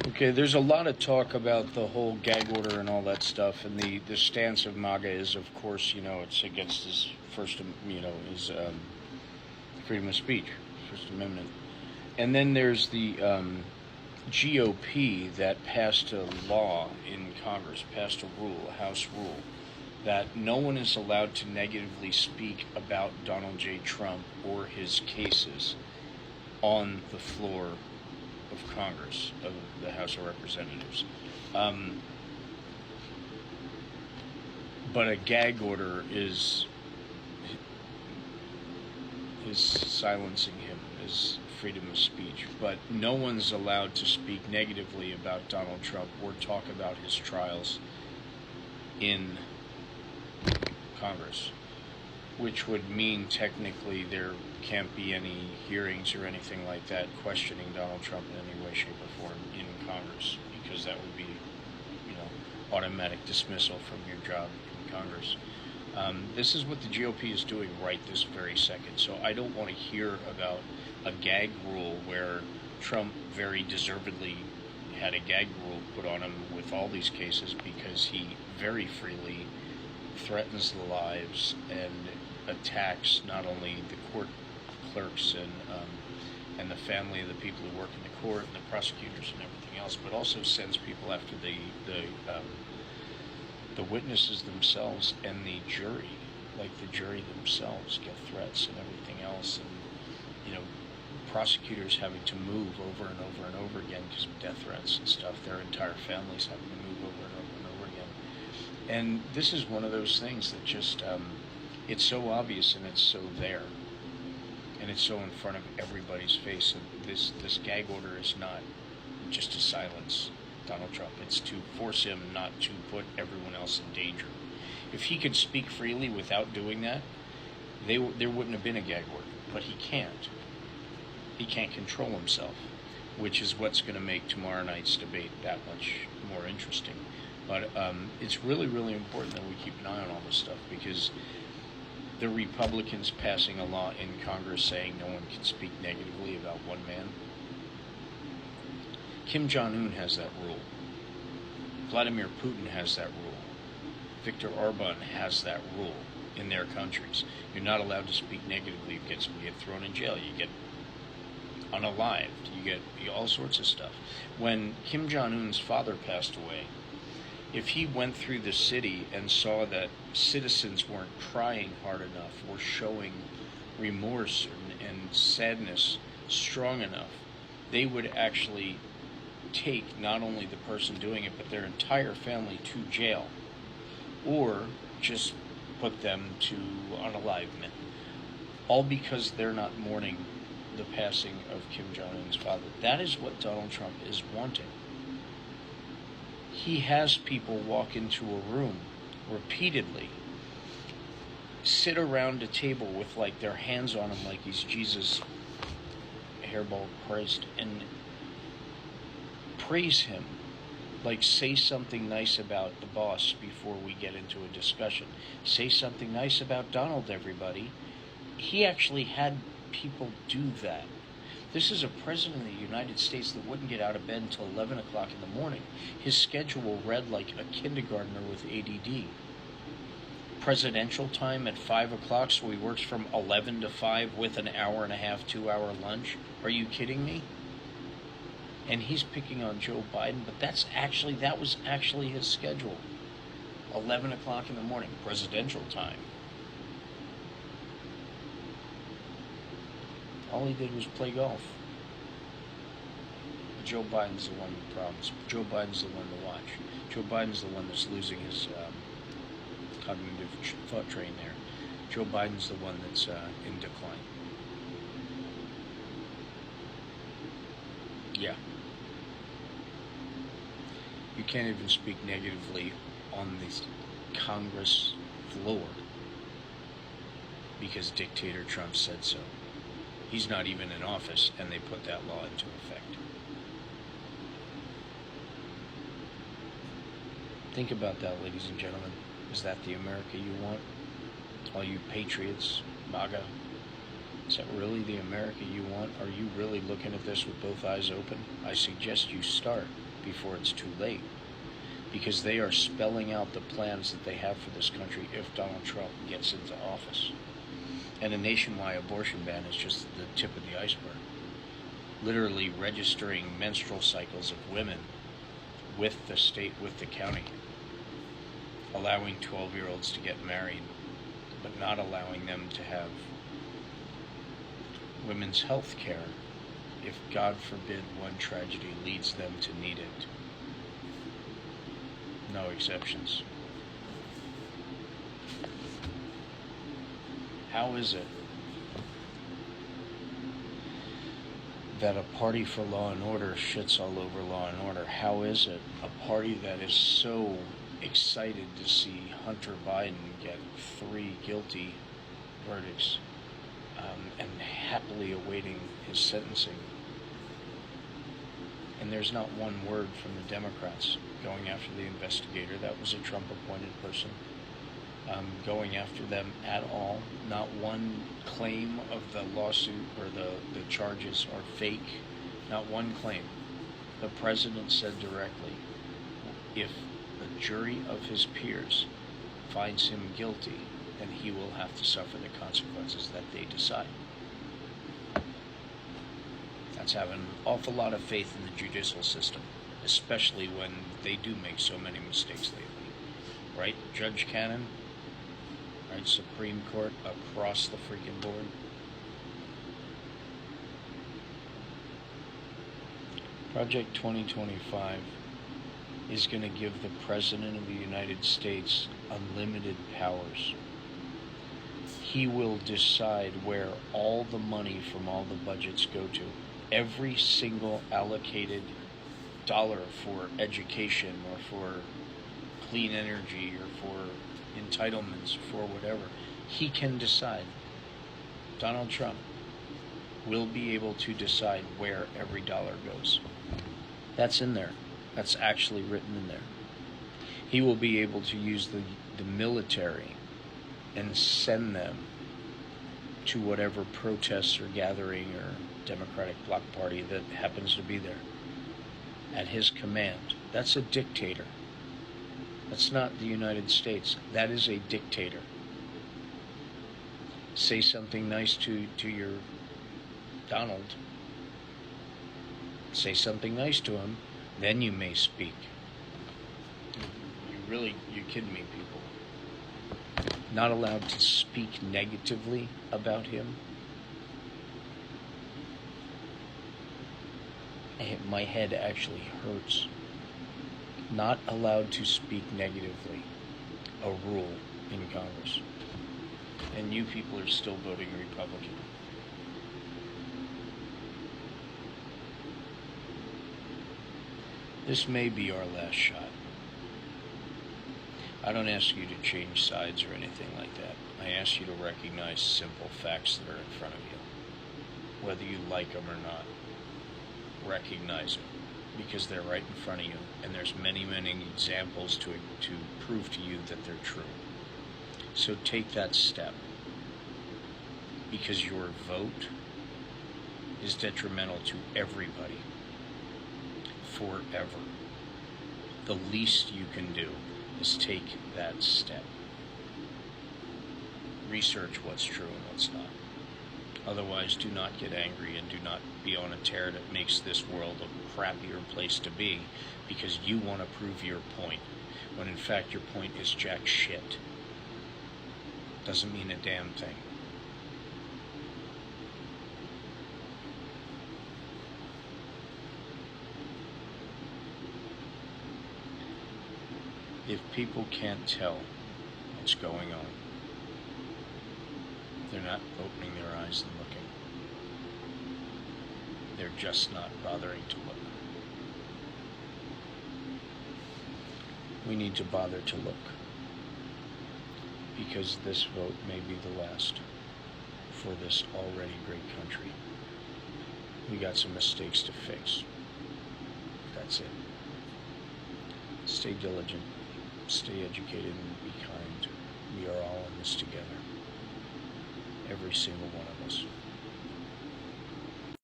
Okay, there's a lot of talk about the whole gag order and all that stuff, and the stance of MAGA is, of course, it's against his his freedom of speech, First Amendment. And then there's the GOP that passed a law in Congress, passed a rule, a House rule, that no one is allowed to negatively speak about Donald J. Trump or his cases on the floor of Congress, of the House of Representatives. But a gag order is silencing him, is freedom of speech. But no one's allowed to speak negatively about Donald Trump or talk about his trials in Congress, which would mean technically there can't be any hearings or anything like that questioning Donald Trump in any way, shape, or form in Congress, because that would be, automatic dismissal from your job in Congress. This is what the GOP is doing right this very second. So I don't want to hear about a gag rule where Trump very deservedly had a gag rule put on him with all these cases, because he very freely threatens the lives and attacks not only the court clerks and the family of the people who work in the court and the prosecutors and everything else, but also sends people after the witnesses themselves and the jury. Like the jury themselves get threats and everything else, and prosecutors having to move over and over and over again because of death threats and stuff. Their entire families having to move over and over and over again. And this is one of those things that just, it's so obvious and it's so there. And it's so in front of everybody's face. And this gag order is not just to silence Donald Trump. It's to force him not to put everyone else in danger. If he could speak freely without doing that, there wouldn't have been a gag order. But he can't. He can't control himself, which is what's going to make tomorrow night's debate that much more interesting. But it's really, really important that we keep an eye on all this stuff, because the Republicans passing a law in Congress saying no one can speak negatively about one man. Kim Jong-un has that rule. Vladimir Putin has that rule. Viktor Orban has that rule in their countries. You're not allowed to speak negatively. You get thrown in jail. You get unalived. You get all sorts of stuff. When Kim Jong-un's father passed away, if he went through the city and saw that citizens weren't crying hard enough or showing remorse and sadness strong enough, they would actually take not only the person doing it, but their entire family to jail, or just put them to unalivement, all because they're not mourning the passing of Kim Jong-un's father. That is what Donald Trump is wanting. He has people walk into a room repeatedly, sit around a table with like their hands on him like he's Jesus, hairball Christ, and praise him. Like, say something nice about the boss before we get into a discussion. Say something nice about Donald, everybody. He actually had people do that. This is a president of the United States that wouldn't get out of bed until 11 o'clock in the morning. His schedule read like a kindergartner with ADD. Presidential time at 5 o'clock, so he works from 11 to 5 with an hour and a half, 2-hour lunch. Are you kidding me? And he's picking on Joe Biden, but that was actually his schedule. 11 o'clock in the morning, presidential time. All he did was play golf. Joe Biden's the one with problems. Joe Biden's the one to watch. Joe Biden's the one that's losing his cognitive thought train there. Joe Biden's the one that's in decline. Yeah. You can't even speak negatively on the Congress floor because dictator Trump said so. He's not even in office, and they put that law into effect. Think about that, ladies and gentlemen. Is that the America you want? All you patriots, MAGA? Is that really the America you want? Are you really looking at this with both eyes open? I suggest you start, before it's too late, because they are spelling out the plans that they have for this country if Donald Trump gets into office. And a nationwide abortion ban is just the tip of the iceberg. Literally registering menstrual cycles of women with the state, with the county, allowing 12-year-olds to get married, but not allowing them to have women's health care if, God forbid, one tragedy leads them to need it. No exceptions. How is it that a party for law and order shits all over law and order? How is it a party that is so excited to see Hunter Biden get 3 guilty verdicts and happily awaiting his sentencing, and there's not one word from the Democrats going after the investigator? That was a Trump-appointed person. Going after them at all. Not one claim of the lawsuit or the charges are fake. Not one claim. The president said directly, if the jury of his peers finds him guilty, then he will have to suffer the consequences that they decide. That's having an awful lot of faith in the judicial system, especially when they do make so many mistakes lately. Right, Judge Cannon? Right, Supreme Court across the freaking board. Project 2025 is going to give the President of the United States unlimited powers. He will decide where all the money from all the budgets go to. Every single allocated dollar for education or for clean energy or for entitlements, for whatever, he can decide. Donald Trump will be able to decide where every dollar goes. That's in there. That's actually written in there. He will be able to use the military and send them to whatever protests or gathering or Democratic Bloc Party that happens to be there at his command. That's a dictator. That's not the United States. That is a dictator. Say something nice to your Donald. Say something nice to him, then you may speak. You're kidding me, people. Not allowed to speak negatively about him. My head actually hurts. Not allowed to speak negatively. A rule in Congress. And you people are still voting Republican. This may be our last shot. I don't ask you to change sides or anything like that. I ask you to recognize simple facts that are in front of you. Whether you like them or not, recognize them, because they're right in front of you, and there's many, many examples to prove to you that they're true. So take that step, because your vote is detrimental to everybody forever. The least you can do is take that step. Research what's true and what's not. Otherwise, do not get angry and do not be on a tear that makes this world a crappier place to be because you want to prove your point, when in fact your point is jack shit. Doesn't mean a damn thing. If people can't tell what's going on, they're not opening their eyes and looking. They're just not bothering to look. We need to bother to look, because this vote may be the last for this already great country. We got some mistakes to fix. That's it. Stay diligent, stay educated, and be kind. We are all in this together. Every single one of us.